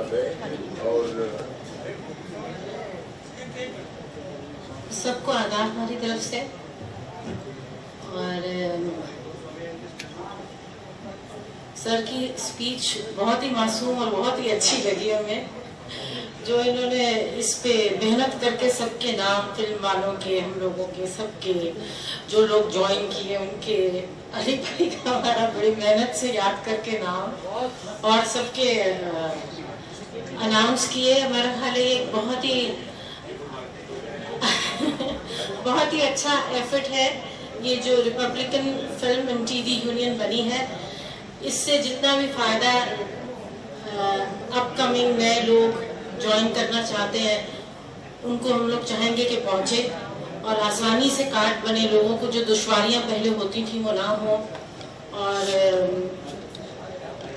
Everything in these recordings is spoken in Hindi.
बात है। और सबको आदाब हमारी तरफ से। और सर की स्पीच बहुत ही मासूम और बहुत ही अच्छी लगी हमें, जो इन्होंने इस पे मेहनत करके सबके नाम, फिल्म वालों के, हम लोगों के, सबके जो लोग ज्वाइन किए उनके, अली भाई का हमारा बड़ी मेहनत से याद करके नाम और सबके अनाउंस किए। हमारा ख्याल है एक बहुत ही अच्छा एफर्ट है ये जो Republican film and TV union बनी है। इससे जितना भी फायदा अपकमिंग नए लोग ज्वाइन करना चाहते हैं उनको हम लोग चाहेंगे कि पहुंचे और आसानी से कार्ड बने, लोगों को जो दुश्वारियां पहले होती थी वो ना हो। और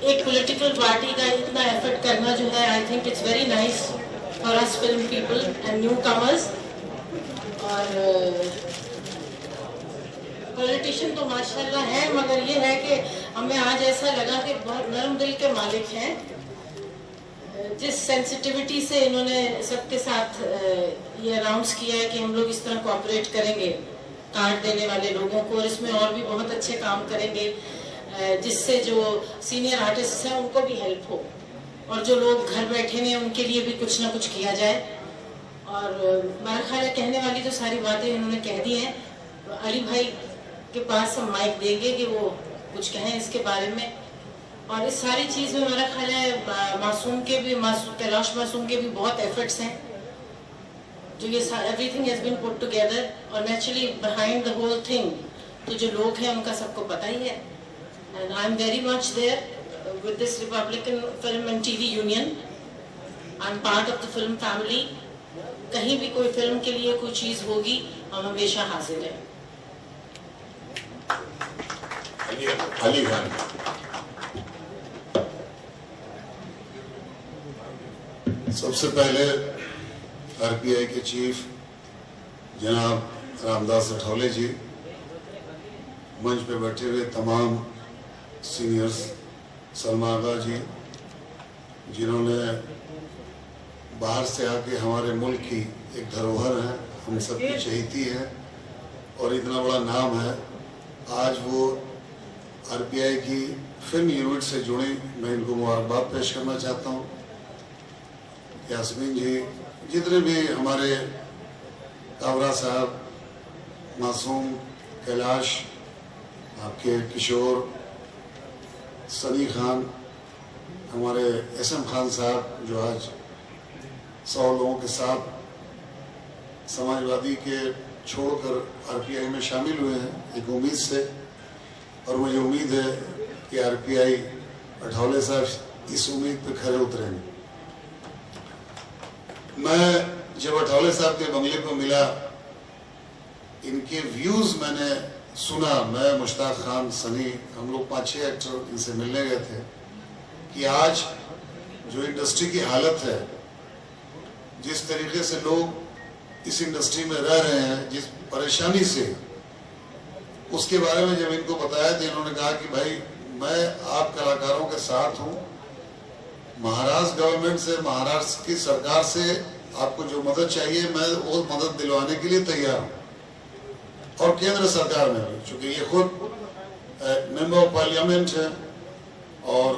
एक पॉलिटिकल पार्टी का इतना एफर्ट करना जो है, I think it's very nice for us film people and new commerce. और पॉलिटिशियन तो माशाल्लाह है, मगर ये है कि हमें आज ऐसा लगा कि बहुत नरम दिल के मालिक हैं। जिस सेंसिटिविटी से इन्होंने सबके साथ ये अनाउंस किया है कि हम लोग इस तरह कोऑपरेट करेंगे कार्ड देने वाले लोगों को, और इसमें और भी बहुत अच्छे काम करेंगे जिससे जो सीनियर आर्टिस्ट हैं उनको भी हेल्प हो, और जो लोग घर बैठे हैं उनके लिए भी कुछ ना कुछ किया जाए। और मेरा ख्याल है कहने वाली तो सारी बातें इन्होंने कह दी हैं। तो अली भाई के पास हम माइक देंगे कि वो कुछ कहें इसके बारे में। और इस सारी चीज़ में मेरा ख्याल है मासूम के भी, कैलाश मासूम के भी बहुत एफर्ट्स हैं, जो ये everything has been put together. और naturally behind the whole thing तो जो लोग हैं उनका सबको पता ही है। And I am very much there with this Republican film and TV union. I am part of the film family. कहीं भी कोई फिल्म के लिए कोई चीज़ होगी हम हमेशा हाजिर हैं। अली खान, सबसे पहले आरपीआई के चीफ जनाब रामदास अठौले जी, मंच पे बैठे हुए तमाम सीनियर्स, सलमा आगा जी जिन्होंने बाहर से आके हमारे मुल्क की एक धरोहर है, हम सबकी चहेती है और इतना बड़ा नाम है, आज वो आरपीआई की फिल्म यूनिट से जुड़े, मैं इनको मुबारकबाद पेश करना चाहता हूँ। यास्मीन जी, जितने भी हमारे काबरा साहब, मासूम, कैलाश, आपके किशोर, सनी खान, हमारे एसएम खान साहब जो आज 100 लोगों के साथ समाजवादी के छोड़कर आरपीआई में शामिल हुए हैं एक उम्मीद से, और मुझे उम्मीद है कि आरपीआई अठौले साहब इस उम्मीद पे खरे उतरेंगे। मैं जब अठौले साहब के बंगले को मिला, इनके व्यूज मैंने सुना, मैं मुश्ताक खान, सनी, हम लोग 5-6 एक्टर इनसे मिलने गए थे कि आज जो इंडस्ट्री की हालत है, जिस तरीके से लोग इस इंडस्ट्री में रह रहे हैं, जिस परेशानी से, उसके बारे में जब इनको बताया तो इन्होंने कहा कि भाई मैं आप कलाकारों के साथ हूँ, महाराष्ट्र गवर्नमेंट से, महाराष्ट्र की सरकार से आपको जो मदद चाहिए मैं वो मदद दिलवाने के लिए तैयार हूँ, और केंद्र सरकार में भी, चूंकि ये खुद मेंबर ऑफ पार्लियामेंट है और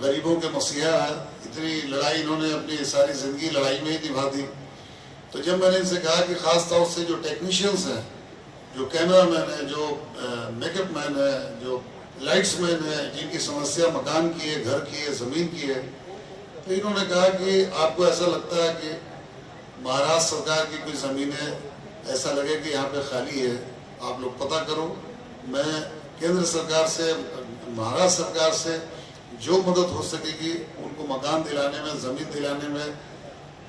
गरीबों के मसीहा है, इतनी लड़ाई इन्होंने अपनी सारी जिंदगी लड़ाई में ही निभा दी। तो जब मैंने इनसे कहा कि खास तौर से जो टेक्नीशियंस हैं, जो कैमरा मैन है, जो मेकअप मैन है, जो लाइट्स मैन है, जिनकी समस्या मकान की है, घर की है, ज़मीन की है, तो इन्होंने कहा कि आपको ऐसा लगता है कि महाराष्ट्र सरकार की कोई ज़मीनें ऐसा लगे कि यहाँ पे खाली है, आप लोग पता करो, मैं केंद्र सरकार से, महाराष्ट्र सरकार से जो मदद हो सकेगी उनको मकान दिलाने में, ज़मीन दिलाने में,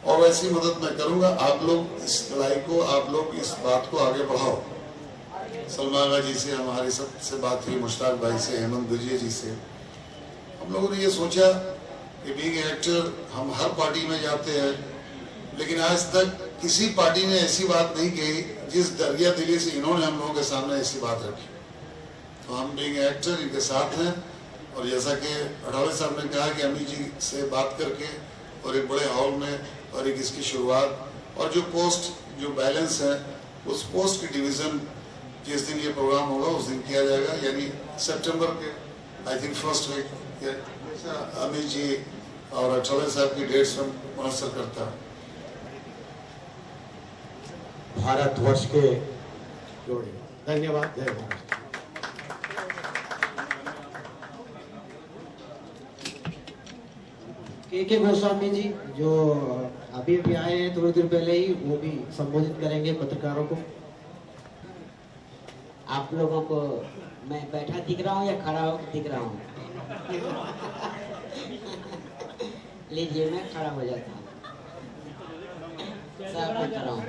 और वैसी मदद मैं करूँगा। आप लोग इस लड़ाई को, आप लोग इस बात को आगे बढ़ाओ। सलमा आगा जी से हमारी सबसे बात हुई, मुश्ताक भाई से, हेमंत गुजिया जी से। हम लोगों ने ये सोचा कि बीइंग एक्टर हम हर पार्टी में जाते हैं, लेकिन आज तक किसी पार्टी ने ऐसी बात नहीं कही जिस दरिया दिली से इन्होंने हम लोगों के सामने ऐसी बात रखी। तो हम बीइंग एक्टर इनके साथ हैं, और जैसा कि अठौले साहब ने कहा कि अमी जी से बात करके और एक बड़े हॉल में और एक इसकी शुरुआत, और जो पोस्ट जो बैलेंस है उस पोस्ट की डिवीजन जिस दिन ये प्रोग्राम होगा उस दिन किया जाएगा, यानी सितंबर के I think first week Amit ji और अठौले साहब की डेट्स में मुनस्सर करता है। भारतवर्ष के जोड़े। धन्यवाद। जय महाराष्ट्र। के गोस्वामी जी जो अभी अभी आए हैं थोड़ी देर पहले ही, वो भी संबोधित करेंगे पत्रकारों को। आप लोगों को मैं बैठा दिख रहा हूँ या खड़ा होकर दिख रहा हूँ? लीजिए मैं खड़ा हो जाता हूँ। सब बैठ रहा हूँ।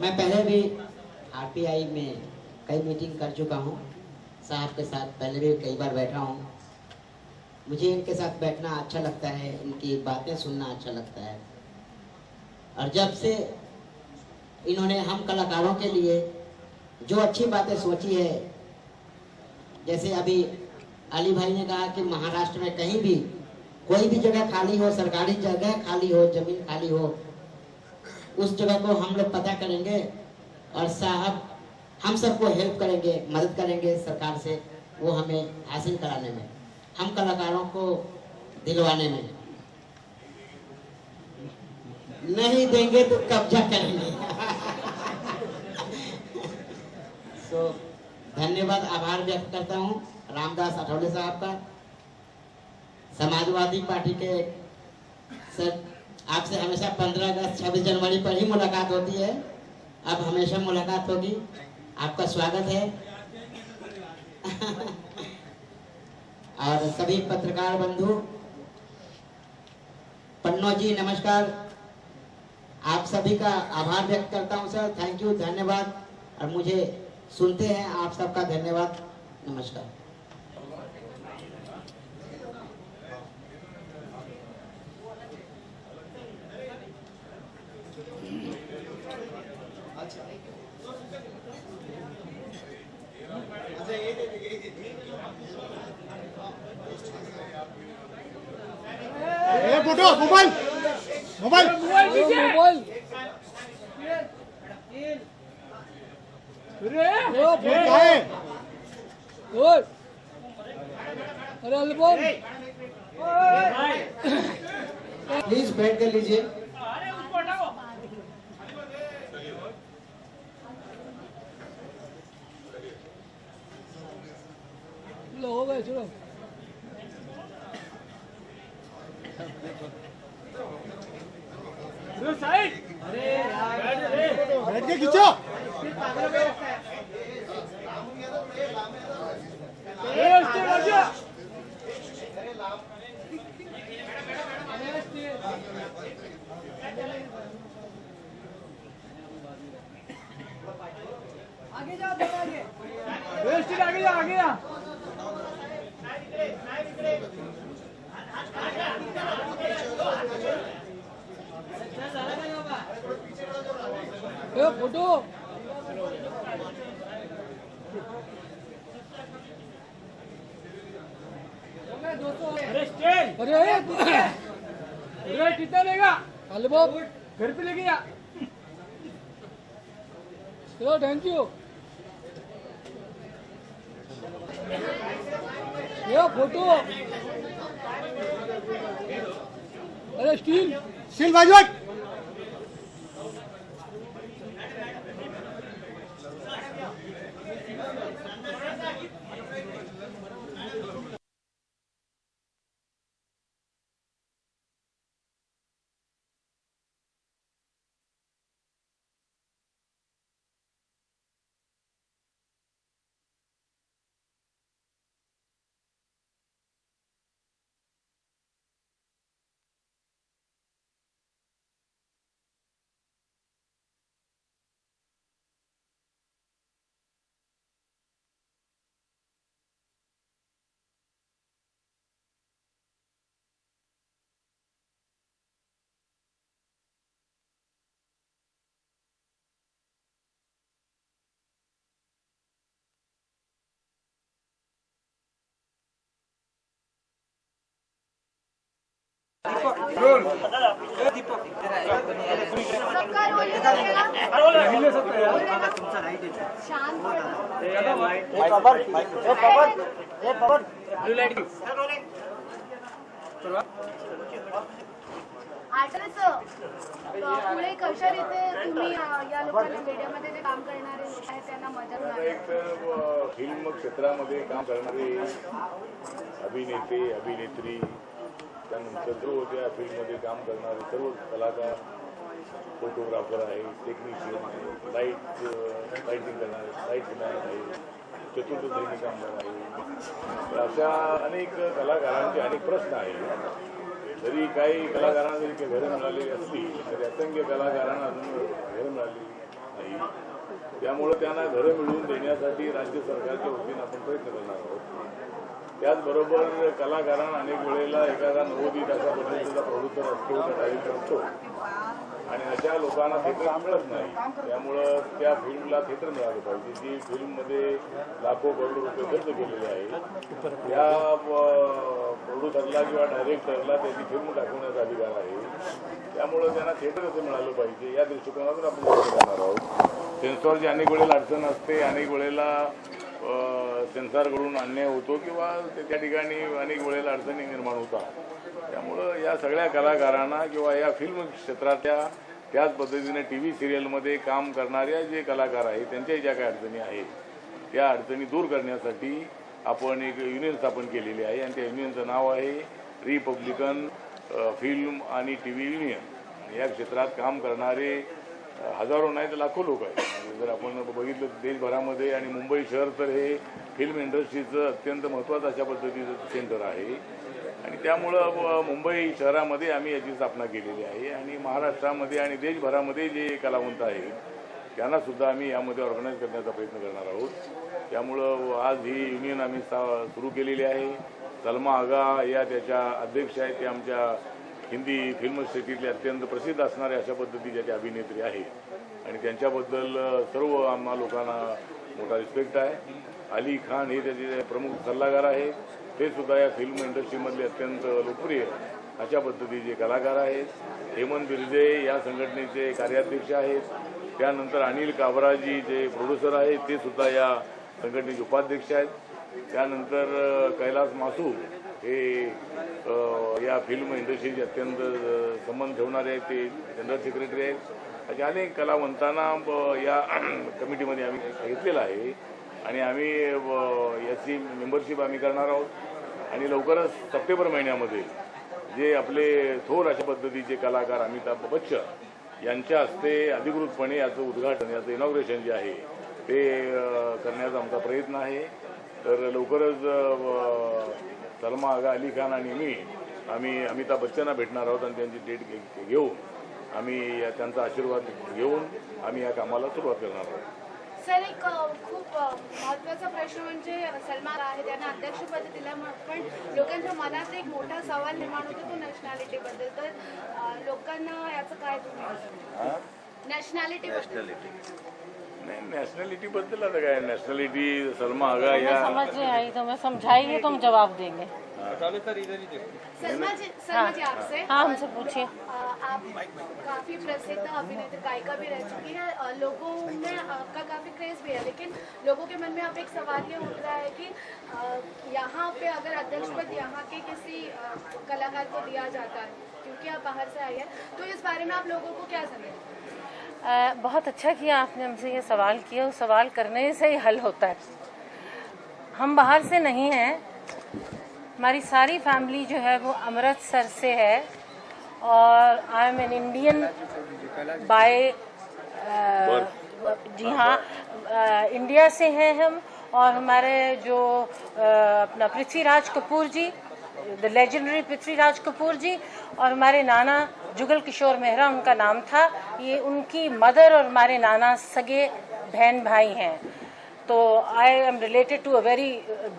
मैं पहले भी आरपीआई में कई मीटिंग कर चुका हूँ, साहब के साथ पहले भी कई बार बैठा हूँ। मुझे इनके साथ बैठना अच्छा लगता है, इनकी बातें सुनना अच्छा लगता है। और जब से इन्होंने हम कलाकारों के लिए जो अच्छी बातें सोची है, जैसे अभी अली भाई ने कहा कि महाराष्ट्र में कहीं भी कोई भी जगह खाली हो, सरकारी जगह खाली हो, जमीन खाली हो, उस जगह को हम लोग पता करेंगे और साहब हम सबको हेल्प करेंगे, मदद करेंगे सरकार से वो हमें हासिल कराने में, हम कलाकारों को दिलवाने में। नहीं देंगे तो कब्जा करेंगे। तो धन्यवाद, आभार व्यक्त करता हूँ रामदास अठौले साहब का, समाजवादी पार्टी के सर। आपसे हमेशा 15 अगस्त 26 जनवरी पर ही मुलाकात होती है, अब हमेशा मुलाकात होगी। आपका स्वागत है। और सभी पत्रकार बंधु, पन्नो जी नमस्कार, आप सभी का आभार व्यक्त करता हूं सर। थैंक यू, धन्यवाद। और मुझे सुनते हैं आप सबका धन्यवाद, नमस्कार। Photo mobile mobile mobile please बैठ कर लीजिए। हो गए चलो। बैठ के खींचो। आगे जाओ, आगे जा, आगे जा। फोटो अरे कितना लेगा? हेलो बाब, घर पे लेके जा। चलो, थैंक यू। ये फोटो, अरे स्टील बाजू। सबका रोल ये करेगा शांत आर्टिस्ट पुढे कशा रीते तुम्ही या लोकांना मीडियामध्ये जे काम करणारे लोक आहेत त्यांना मदत आता एक फिल्म क्षेत्रामध्ये काम करणारे अभिनेते अभिनेत्री त्यानंतर जो त्या फिल्ममध्ये काम करणारे सर्व कलाकार फोटोग्राफर आहे टेक्निशियन आहे लाईटिंग करणारे लाईटमॅन आहे चतुर्थश्रेणी कामगार आहे अशा अनेक कलाकारांचे अनेक प्रश्न आहेत. जरी काही कलाकारांना जरी घरं मिळालेली असली तरी असंख्य कलाकारांना अजून घरं मिळालेली नाही. त्यामुळं त्यांना घरं मिळवून देण्यासाठी राज्य सरकारच्या वतीनं आपण प्रयत्न करणार आहोत. त्याचबरोबर कलाकारांना अनेक वेळेला एखादा 90 तासापर्यंतचा प्रवृत्त असतो कार्यक्रम असतो आणि अशा लोकांना थिएटर मिळत नाही. त्यामुळं त्या फिल्मला थिएटर मिळालं पाहिजे. जी फिल्ममध्ये लाखो करोड रुपये खर्च केलेले आहेत त्या प्रोड्युसरला किंवा डायरेक्टरला त्याची फिल्म दाखवण्याचा अधिकार आहे. त्यामुळं त्यांना थिएटर कसं मिळालं पाहिजे या दृष्टिकोनातून आपण प्रयत्न करणार आहोत. सेन्सॉरची अनेक वेळेला अडचण असते, अनेक वेळेला सेन्सॉरकडून अन्याय होतो किंवा त्या ठिकाणी अनेक वेळेला अडचणी निर्माण होतात. त्यामुळं या सगळ्या कलाकारांना किंवा या फिल्म क्षेत्रातल्या त्याच पद्धतीने TV सिरियलमध्ये काम करणाऱ्या जे कलाकार आहेत त्यांच्याही ज्या काही अडचणी आहेत त्या अडचणी दूर करण्यासाठी आपण एक युनियन स्थापन केलेली आहे आणि त्या युनियनचं नाव आहे रिपब्लिकन फिल्म आणि TV युनियन. या क्षेत्रात काम करणारे हजारो नाही तर लाखो लोक आहेत. जर आपण बघितलं देशभरामध्ये आणि मुंबई शहर तर हे फिल्म इंडस्ट्रीचं अत्यंत महत्त्वाचं अशा पद्धतीचं सेंटर आहे आणि त्यामुळं मुंबई शहरामध्ये आम्ही याची स्थापना केलेली आहे आणि महाराष्ट्रामध्ये आणि देशभरामध्ये जे कलावंत आहेत त्यांनासुद्धा आम्ही यामध्ये ऑर्गनाईज करण्याचा प्रयत्न करणार आहोत. त्यामुळं आज ही युनियन आम्ही सुरू केलेली आहे. सलमा आगा या त्याच्या अध्यक्ष आहेत. ते आमच्या हिंदी फिल्म सिटीतले अत्यंत प्रसिद्ध असणारे अशा पद्धतीचे ते अभिनेत्री आहेत आणि त्यांच्याबद्दल सर्व आम्हा लोकांना मोठा रिस्पेक्ट आहे. अली खान हे त्याचे प्रमुख सल्लागार आहेत. ते सुद्धा या फिल्म इंडस्ट्रीमधले अत्यंत लोकप्रिय अशा पद्धतीचे कलाकार आहेत. हेमंत बिर्जे या संघटनेचे कार्याध्यक्ष आहेत. त्यानंतर अनिल काबराजी जे प्रोड्युसर आहेत ते सुद्धा या संघटनेचे उपाध्यक्ष आहेत. त्यानंतर कैलास मासू हे या फिल्म इंडस्ट्रीचे अत्यंत संबंध ठेवणारे आहेत. ते जनरल सेक्रेटरी आहेत. अशा अनेक कलावंतांना या कमिटीमध्ये आम्ही घेतलेलं आहे आणि आम्ही याची मेंबरशिप आम्ही करणार आहोत आणि लवकरच सप्टेंबर महिन्यामध्ये जे आपले थोर अशा पद्धतीचे कलाकार अमिताभ बच्चन यांच्या हस्ते अधिकृतपणे याचं उद्घाटन याचं इनॉग्रेशन जे आहे ते करण्याचा आमचा प्रयत्न आहे. तर लवकरच सलमा आगा, अली खान आणि आम्ही अमिताभ बच्चनला भेटणार आहोत आणि त्यांची डेट घेऊन आम्ही त्यांचा आशीर्वाद घेऊन आम्ही या कामाला सुरुवात करणार आहोत. सर, एक खूप महत्त्वाचा प्रश्न म्हणजे सलमा आहे त्यांना अध्यक्षपद दिलं पण लोकांच्या मनात एक मोठा सवाल निर्माण होतो तो नॅशनॅलिटीबद्दल. तर लोकांना याचं काय तुम्ही नॅशनॅलिटीबद्दल नहीं नैशनलिटी बदल आता काय नैशनलिटी सलमा आगा या समझ नहीं आई तो मैं समझाइए तो हम जवाब देंगे. सलमा जी आपसे हाँ हमसे पूछिए. आप काफी प्रसिद्ध अभिनेत्री गायिका भी रह चुकी है. लोगों में आपका काफी क्रेज भी है लेकिन लोगों के मन में अब एक सवाल ये उठ रहा है कि यहाँ पे अगर अध्यक्ष पद यहाँ के किसी कलाकार को दिया जाता है क्योंकि आप बाहर से आई है तो इस बारे में आप लोगों को क्या समझते? बहुत अच्छा किया आपने हमसे ये सवाल किया. उस सवाल करने से ही हल होता है. हम बाहर से नहीं हैं. हमारी सारी फैमिली जो है वो अमृतसर से है और I am an Indian by जी हाँ इंडिया से हैं हम. और हमारे जो अपना पृथ्वीराज कपूर जी द लेजेंडरी पृथ्वीराज कपूर जी और हमारे नाना जुगल किशोर मेहरा उनका नाम था. ये उनकी मदर और हमारे नाना सगे बहन भाई हैं. तो I am related to a very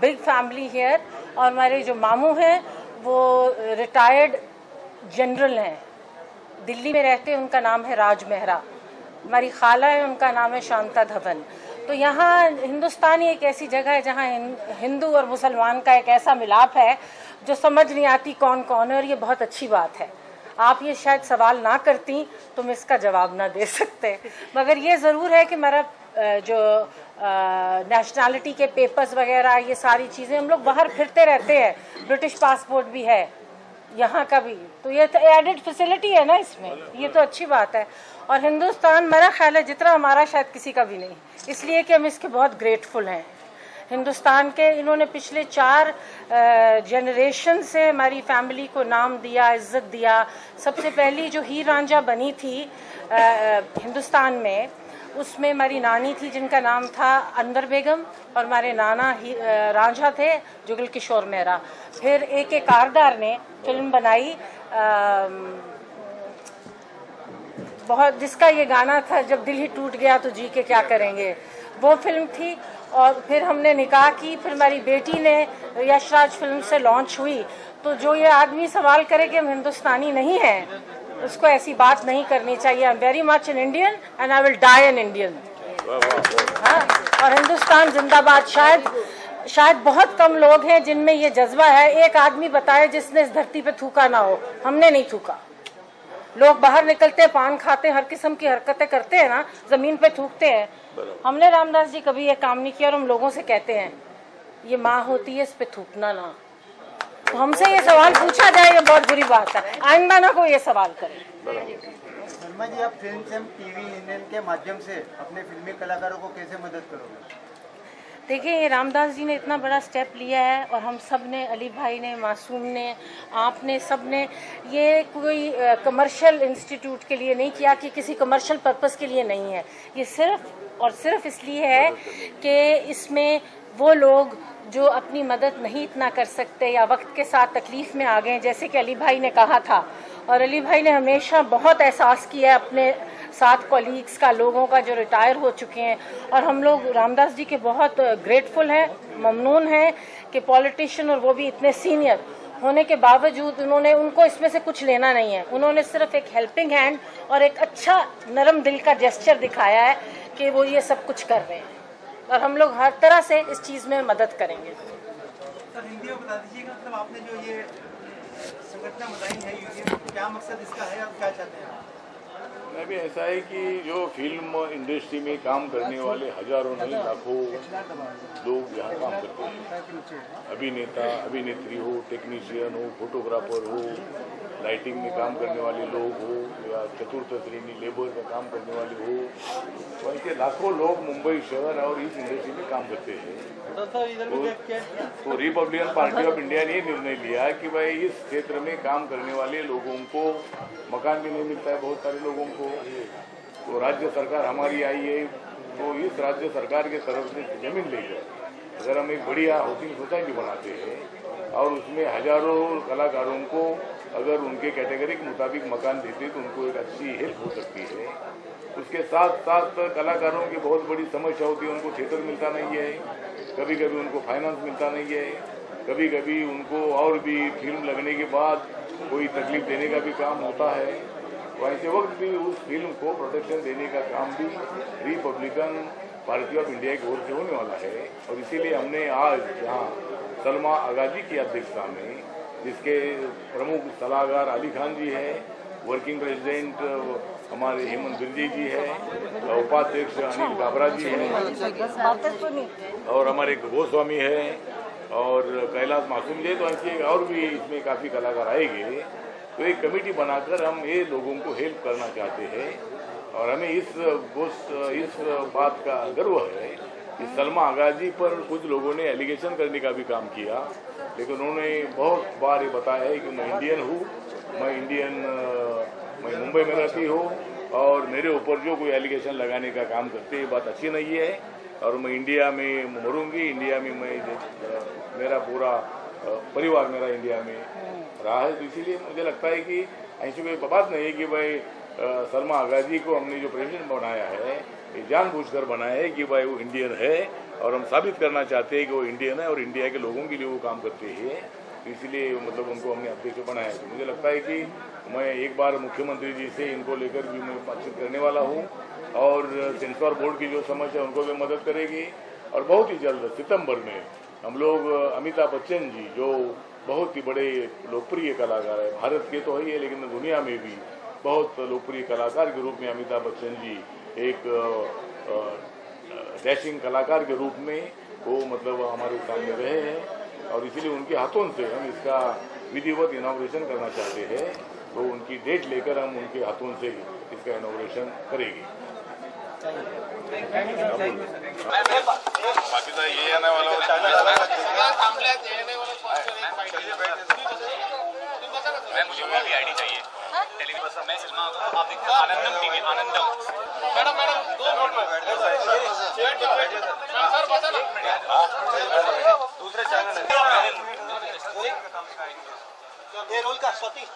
big family here. और हमारे जो मामू हैं वो रिटायर्ड जनरल हैं, दिल्ली में रहते हैं. उनका नाम है राज मेहरा. हमारी खाला है उनका नाम है शांता धवन. तो यहाँ हिंदुस्तान ही एक ऐसी जगह है जहाँ हिंदू और मुसलमान का एक ऐसा मिलाप है जो समझ नहीं आती कौन कौन है, और ये बहुत अच्छी बात है। आप ये शायद सवाल ना करती तो मैं इसका जवाब ना दे सकते, मगर ये ज़रूर है कि मेरा जो नेशनैलिटी के पेपर्स वगैरह ये सारी चीज़ें, हम लोग बाहर फिरते रहते हैं, ब्रिटिश पासपोर्ट भी है यहाँ का भी, तो ये तो एडेड फैसिलिटी है ना इसमें, ये तो अच्छी बात है। और हिंदुस्तान मेरा ख्याल है जितना हमारा शायद किसी का भी नहीं, इसलिए कि हम इसके बहुत ग्रेटफुल हैं। हिंदुस्तान के इन्होंने पिछले 4 जनरेशन से हमारी फैमिली को नाम दिया, इज्जत दिया। सबसे पहली जो हीर रांझा बनी थी हिंदुस्तान में, उसमें हमारी नानी थी जिनका नाम था अंदर बेगम, और हमारे नाना रांझा थे जुगल किशोर मेहरा। फिर एक कारदार ने फिल्म बनाई बहुत, जिसका ये गाना था, जब दिल ही टूट गया तो जी के क्या करेंगे, वो फिल्म थी। और फिर हमने निकाह की, फिर हमारी बेटी ने यशराज फिल्म से लॉन्च हुई। तो जो ये आदमी सवाल करे कि हम हिंदुस्तानी नहीं हैं, उसको ऐसी बात नहीं करनी चाहिए। I am very much an Indian and I will die an Indian. हाँ, और हिंदुस्तान जिंदाबाद। शायद बहुत कम लोग हैं जिनमें ये जज्बा है। एक आदमी बताए जिसने इस धरती पे थूका ना हो, हमने नहीं थूका। लोग बाहर निकलते हैं, पान खाते हैं, हर किस्म की हरकतें करते हैं ना, जमीन पे थूकते हैं। हमने रामदास जी कभी ये काम नहीं किया, और हम लोगों से कहते हैं ये माँ होती है, इस पे थूकना ना। तो हमसे ये सवाल पूछा जाए, ये बहुत बुरी बात है। आइंदा ना कोई ये सवाल करे। शर्मा जी, आप फिल्म से टीवी इंडियन के माध्यम से अपने फिल्मी कलाकारों को कैसे मदद करोगे? देखिए, ये रामदास जी ने इतना बड़ा स्टेप लिया है, और हम सब ने, अली भाई ने, मासूम ने, आपने, सब ने, ये कोई कमर्शियल इंस्टीट्यूट के लिए नहीं किया, कि किसी कमर्शियल पर्पस के लिए नहीं है। ये सिर्फ और सिर्फ इसलिए है कि इसमें वो लोग जो अपनी मदद नहीं इतना कर सकते या वक्त के साथ तकलीफ में आ गए, जैसे कि अली भाई ने कहा था, और अली भाई ने हमेशा बहुत एहसास किया है अपने साथ कॉलीग्स का, लोगों का जो रिटायर हो चुके हैं। और हम लोग रामदास जी के बहुत ग्रेटफुल हैं, ममनून हैं कि पॉलिटिशियन, और वो भी इतने सीनियर होने के बावजूद उनको इसमें से कुछ लेना नहीं है। उन्होंने सिर्फ एक हेल्पिंग हैंड और एक अच्छा नरम दिल का जेस्चर दिखाया है कि वो ये सब कुछ कर रहे हैं, और हम लोग हर तरह से इस चीज़ में मदद करेंगे। सर, हिंदी में बता दीजिएगा, मतलब आपने जो ये संगठन बनाई है, ये क्या मकसद इसका है और क्या चाहते हैं? मैं भी ऐसा है कि जो फिल्म इंडस्ट्री में काम करने वाले हजारों नहीं लाखों लोग यहाँ काम करते हैं, अभिनेता, अभिनेत्री हो, टेक्नीशियन हो, फोटोग्राफर हो, लाइटिंग में काम करने वाले लोग हो, या चतुर्थ श्रेणी लेबर का काम करने वाले हो, वैसे लाखों लोग मुंबई शहर और इस इंडस्ट्री में काम करते हैं। तो रिपब्लिकन पार्टी ऑफ इंडिया ने निर्णय लिया कि भाई इस क्षेत्र में काम करने वाले लोगों को मकान भी नहीं मिलता है, बहुत सारे लोगों को। तो राज्य सरकार हमारी आई है, तो इस राज्य सरकार के तरफ से जमीन लेकर अगर हम एक बढ़िया हाउसिंग सोसाइटी बनाते हैं और उसमें हजारों कलाकारों को अगर उनके कैटेगरी के मुताबिक मकान देते तो उनको एक अच्छी हेल्प हो सकती है। उसके साथ साथ कलाकारों की बहुत बड़ी समस्या होती है, उनको थिएटर मिलता नहीं है, कभी कभी उनको फाइनेंस मिलता नहीं है, कभी कभी उनको और भी फिल्म लगने के बाद कोई तकलीफ देने का भी काम होता है। तो ऐसे वक्त भी उस फिल्म को प्रोटेक्शन देने का काम भी रिपब्लिकन पार्टी ऑफ इंडिया की ओर से होने वाला है। और इसीलिए हमने आज यहाँ सलमा आगाजी की अध्यक्षता में, जिसके प्रमुख सलाहकार अली खान जी है, वर्किंग प्रेसिडेंट हमारे हेमंत बिरजी जी है, उपाध्यक्ष अनिल काबरा जी है, और हमारे गोस्वामी है और कैलाश मासूम जी, तो ऐसे और भी इसमें काफ़ी कलाकार आएंगे। तो एक कमेटी बनाकर हम ये लोगों को हेल्प करना चाहते हैं। और हमें इस बात का गर्व है कि सलमा आगाजी पर कुछ लोगों ने एलिगेशन करने का भी काम किया, लेकिन उन्होंने बहुत बार ये बताया है कि मैं इंडियन हूँ, मैं मुंबई में रहती हूँ, और मेरे ऊपर जो कोई एलिगेशन लगाने का काम करते ये बात अच्छी नहीं है, और मैं इंडिया में मरूंगी, इंडिया में मेरा पूरा परिवार मेरा इंडिया में रहा है। तो इसीलिए मुझे लगता है कि ऐसी कोई बात नहीं है कि भाई सलमा आगाजी को हमने जो प्रेसिडेंट बनाया है ये जानबूझकर बनाया है कि भाई वो इंडियन है, और हम साबित करना चाहते हैं कि वो इंडियन है और इंडिया के लोगों के लिए वो काम करते हैं। तो इसलिए मतलब उनको हमने अध्यक्ष बनाया है। तो मुझे लगता है कि मैं एक बार मुख्यमंत्री जी से इनको लेकर भी मैं बातचीत करने वाला हूँ, और सेंसर बोर्ड की जो समस्या है उनको भी मदद करेगी। और बहुत ही जल्द सितंबर में हम लोग अमिताभ बच्चन जी जो बहुत ही बड़े लोकप्रिय कलाकार है, भारत के तो है लेकिन दुनिया में भी बहुत लोकप्रिय कलाकार के रूप में अमिताभ बच्चन जी एक डैशिंग कलाकार के रूप में वो मतलब हमारे सामने रहे हैं और इसीलिए उनके हाथों से हम इसका विधिवत इनॉग्रेशन करना चाहते हैं। तो उनकी डेट लेकर हम उनके हाथों से इसका इनॉग्रेशन करेंगे। बाकी तो ये आने वाला मुझे भी आईडी चाहिए टेलीविजन में सिनेमा आप देखते आनंदम टीवी आनंदम मैडम 2 मिनट दूसरे चैनल है रोल का सतीश